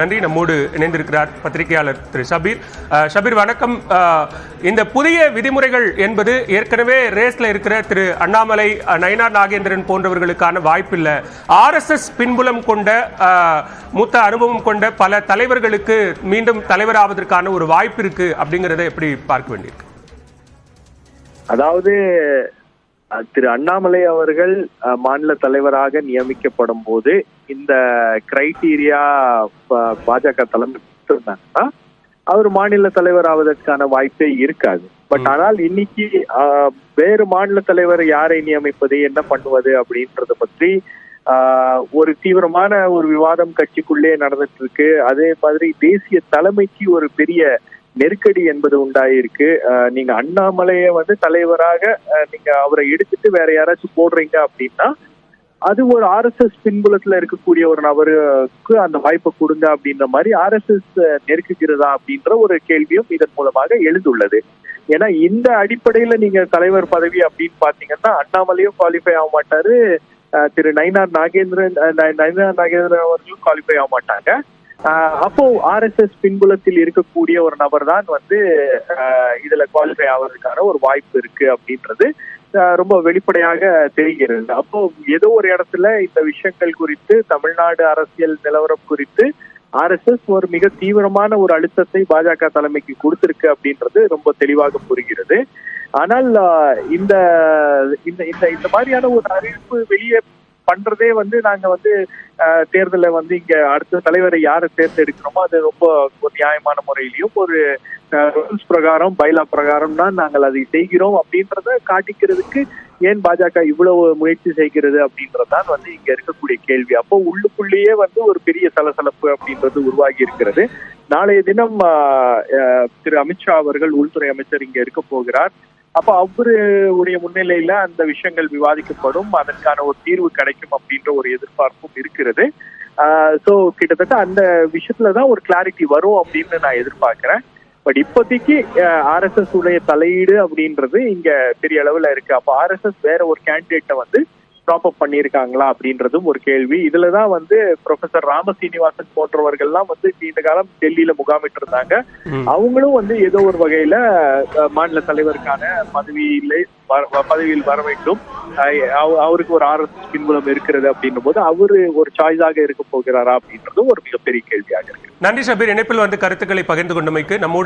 நன்றி. நம்மோடு இணைந்திருக்கிறார் பத்திரிகையாளர் திரு ஷபீர். ஷபீர் வணக்கம். இந்த புதிய விதிமுறைகள் என்பது ஏற்கனவே ரேஸ்ல இருக்கிற திரு அண்ணாமலை, நயினார் நாகேந்திரன் போன்றவர்களுக்கான வாய்ப்பில்லை. RSS பின்புலம் கொண்ட மூத்த அனுபவம் கொண்ட பல தலைவர்களுக்கு மீண்டும் தலைவராவதற்கான ஒரு வாய்ப்பு இருக்கு அப்படிங்கறத எப்படி பார்க்க வேண்டியிருக்கு? அதாவது திரு அண்ணாமலை அவர்கள் மாநில தலைவராக நியமிக்கப்படும் போது இந்த கிரைட்டீரியா பாஜக தலைமை இருந்தாங்கன்னா அவர் மாநில தலைவர் ஆவதற்கான வாய்ப்பே இருக்காது. பட் ஆனால் இன்னைக்கு வேறு மாநில தலைவர் யாரை நியமிப்பது, என்ன பண்ணுவது அப்படின்றத பற்றி ஒரு தீவிரமான ஒரு விவாதம் கட்சிக்குள்ளே நடந்துட்டு இருக்கு. அதே மாதிரி தேசிய தலைமைக்கு ஒரு பெரிய நெருக்கடி என்பது உண்டாயிருக்கு. நீங்க அண்ணாமலையை தலைவராக நீங்க அவரை எடுத்துட்டு வேற யாராச்சும் போடுறீங்க அப்படின்னா அது ஒரு RSS பின்புலத்துல இருக்கக்கூடிய ஒரு நபருக்கு அந்த வாய்ப்பை கொடுங்க அப்படின்ற மாதிரி RSS நெருக்குகிறதா அப்படின்ற ஒரு கேள்வியும் இதன் மூலமாக எழுந்துள்ளது. ஏன்னா இந்த அடிப்படையில நீங்க தலைவர் பதவி அப்படின்னு பாத்தீங்கன்னா அண்ணாமலையும் குவாலிஃபை ஆக மாட்டாரு, திரு நயினார் நாகேந்திரன் அவர்களும் குவாலிஃபை ஆக மாட்டாங்க. அப்போ RSS பின்புலத்தில் இருக்கக்கூடிய ஒரு நபர் தான் இதுல குவாலிஃபை ஆவதற்கான ஒரு வாய்ப்பு இருக்கு அப்படின்றது ரொம்ப வெளிப்படையாக தெரிகிறது. அப்போ ஏதோ ஒரு இடத்துல இந்த விஷயங்கள் குறித்து, தமிழ்நாடு அரசியல் நிலவரம் குறித்து RSS ஒரு மிக தீவிரமான ஒரு அழுத்தத்தை பாஜக தலைமைக்கு கொடுத்திருக்கு அப்படின்றது ரொம்ப தெளிவாக புரிகிறது. ஆனால் இந்த இந்த மாதிரியான ஒரு அறிவிப்பு வெளியே பண்றதே நாங்க தேர்தலில் இங்க அடுத்த தலைவரை யாரை தேர்ந்தெடுக்கிறோமோ அது ரொம்ப ஒரு நியாயமான முறையிலையும் ஒரு ரூல்ஸ் பிரகாரம், பைலா பிரகாரம் தான் நாங்கள் அதை செய்கிறோம் அப்படின்றத காட்டிக்கிறதுக்கு ஏன் பாஜக இவ்வளவு முயற்சி செய்கிறது அப்படின்றதான் இங்க இருக்கக்கூடிய கேள்வி. அப்போ உள்ளுக்குள்ளேயே ஒரு பெரிய சலசலப்பு அப்படின்றது உருவாகி இருக்கிறது. நாளைய தினம் திரு அமித்ஷா அவர்கள், உள்துறை அமைச்சர், இங்க இருக்க போகிறார். அப்ப அவருடைய முன்னிலையில அந்த விஷயங்கள் விவாதிக்கப்படும், அதற்கான ஒரு தீர்வு கிடைக்கும் அப்படின்ற ஒரு எதிர்பார்ப்பும் இருக்கிறது. சோ கிட்டத்தட்ட அந்த விஷயத்துலதான் ஒரு கிளாரிட்டி வரும் அப்படின்னு நான் எதிர்பார்க்கிறேன். பட் இப்போதைக்கு RSS உடைய தலையீடு அப்படின்றது இங்க பெரிய அளவுல இருக்கு. அப்ப RSS வேற ஒரு கேண்டிடேட்டை ப்ராப் அப் பண்ணியிருக்காங்களா அப்படின்றதும் ஒரு கேள்வி. இதுலதான் ப்ரொஃபசர் ராமசீனிவாசன் போன்றவர்கள்லாம் நீண்ட காலம் டெல்லியில முகாமிட்டு இருந்தாங்க. அவங்களும் ஏதோ ஒரு வகையில மாநில தலைவருக்கான பதவியில் வர வேண்டும், அவருக்கு ஒரு RSS பின்புலம் இருக்கிறது அப்படின்னும் போது அவரு ஒரு சாய்ஸாக இருக்க போகிறாரா அப்படின்றதும் ஒரு மிகப்பெரிய கேள்வியாக இருக்கு. நன்றி ஷபீர். இணைப்பில் கருத்துக்களை பகிர்ந்து கொண்டமைக்கு. நம்மோடு